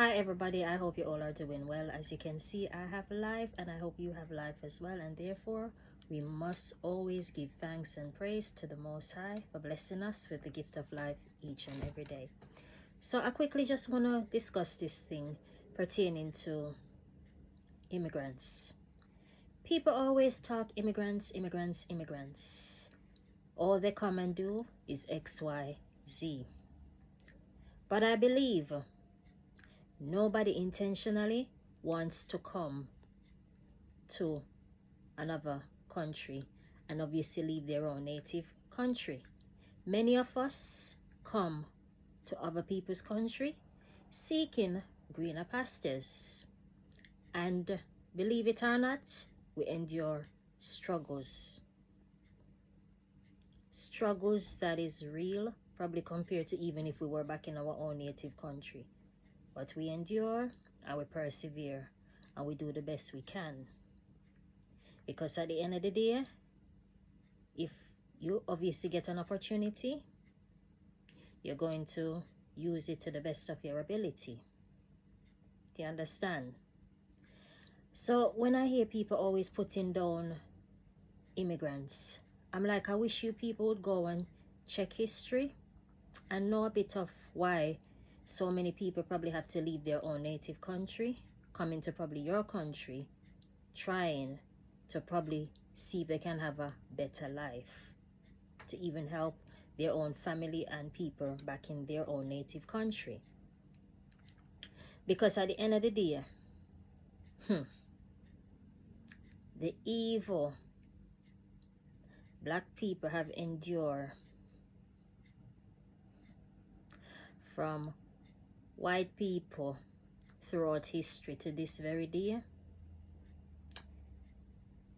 Hi everybody, I hope you all are doing well. As you can see, I have life and I hope you have life as well, and therefore we must always give thanks and praise to the Most High for blessing us with the gift of life each and every day. So I quickly just want to discuss this thing pertaining to immigrants. People always talk immigrants, immigrants, immigrants. All they come and do is X, Y, Z. But I believe nobody intentionally wants to come to another country and obviously leave their own native country. Many of us come to other people's country seeking greener pastures, and believe it or not, we endure struggles that is real, probably compared to even if we were back in our own native country. But we endure and we persevere and we do the best we can, because at the end of the day, if you obviously get an opportunity, you're going to use it to the best of your ability. Do you understand? So when I hear people always putting down immigrants, I'm like, I wish you people would go and check history and know a bit of why so many people probably have to leave their own native country, come into probably your country, trying to probably see if they can have a better life, to even help their own family and people back in their own native country. Because at the end of the day, the evil black people have endured from white people throughout history to this very day,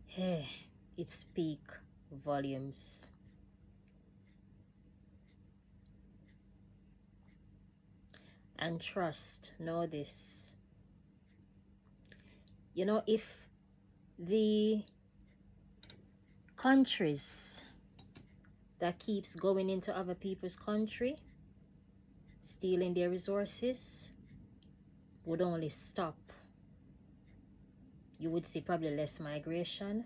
hey, it speaks volumes. And trust, know this. You know, if the countries that keeps going into other people's country, stealing their resources, would only stop, you would see probably less migration.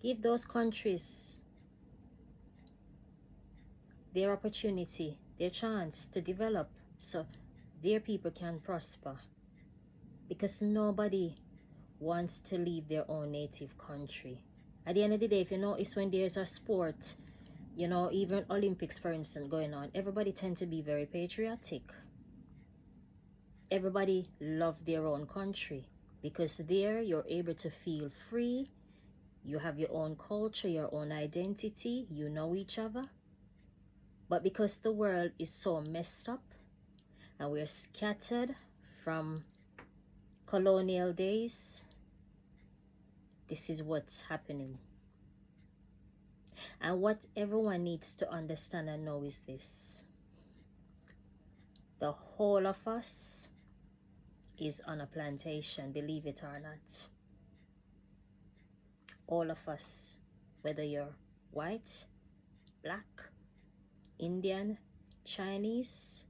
Give those countries their opportunity, their chance to develop so their people can prosper. Because nobody wants to leave their own native country. At the end of the day, if you notice, when there's a sport, you know, even Olympics for instance going on, everybody tend to be very patriotic. Everybody love their own country, because there you're able to feel free. You have your own culture, your own identity, you know each other. But because the world is so messed up and we're scattered from colonial days, this is what's happening. And what everyone needs to understand and know is this: the whole of us is on a plantation, believe it or not. All of us, whether you're white, black, Indian, Chinese,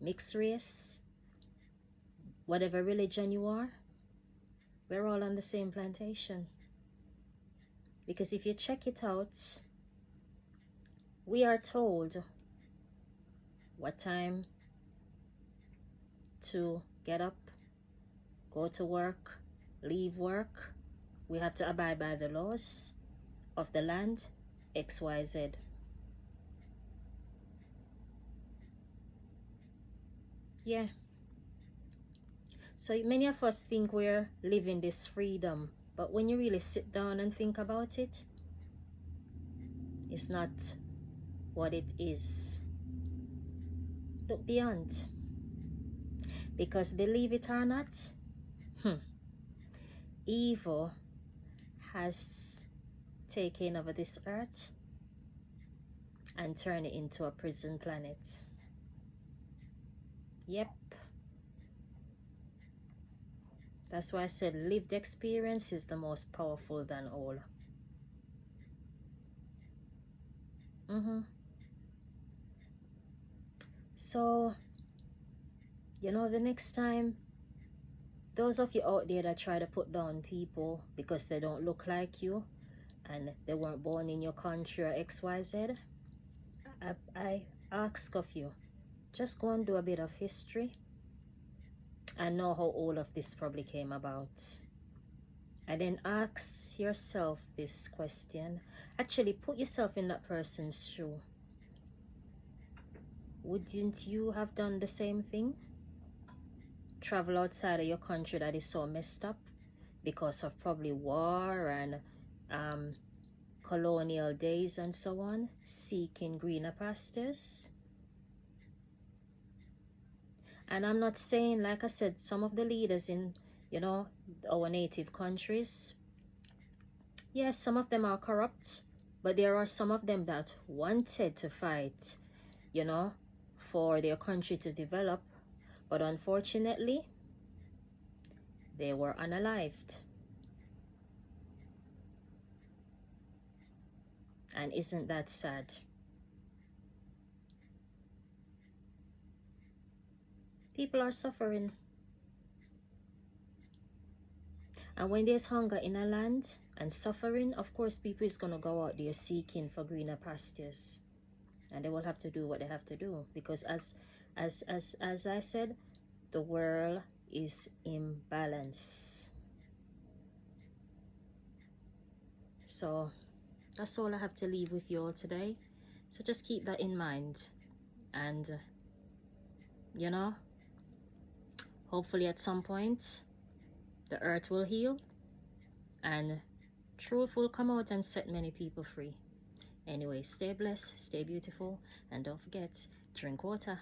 mixed race, whatever religion you are, we're all on the same plantation. Because if you check it out, we are told what time to get up, go to work, leave work. We have to abide by the laws of the land, XYZ. Yeah. So many of us think we're living this freedom, but when you really sit down and think about it, it's not what it is. Look beyond. Because believe it or not, evil has taken over this earth and turned it into a prison planet. Yep. That's why I said lived experience is the most powerful than all. So You know, the next time, those of you out there that try to put down people because they don't look like you and they weren't born in your country or XYZ, I ask of you, just go and do a bit of history and know how all of this probably came about. And then ask yourself this question. Actually, put yourself in that person's shoe. Wouldn't you have done the same thing? Travel outside of your country that is so messed up because of probably war and colonial days and so on, seeking greener pastures. And I'm not saying, like I said, some of the leaders in, you know, our native countries, yes, some of them are corrupt, but there are some of them that wanted to fight, you know, for their country to develop, but unfortunately, they were unalived. And isn't that sad? People are suffering. And when there's hunger in a land and suffering, of course, people is going to go out there seeking for greener pastures. And they will have to do what they have to do. Because as I said, the world is in balance. So that's all I have to leave with you all today. So just keep that in mind. And, you know, hopefully at some point, the earth will heal and truth will come out and set many people free. Anyway, stay blessed, stay beautiful, and don't forget, drink water.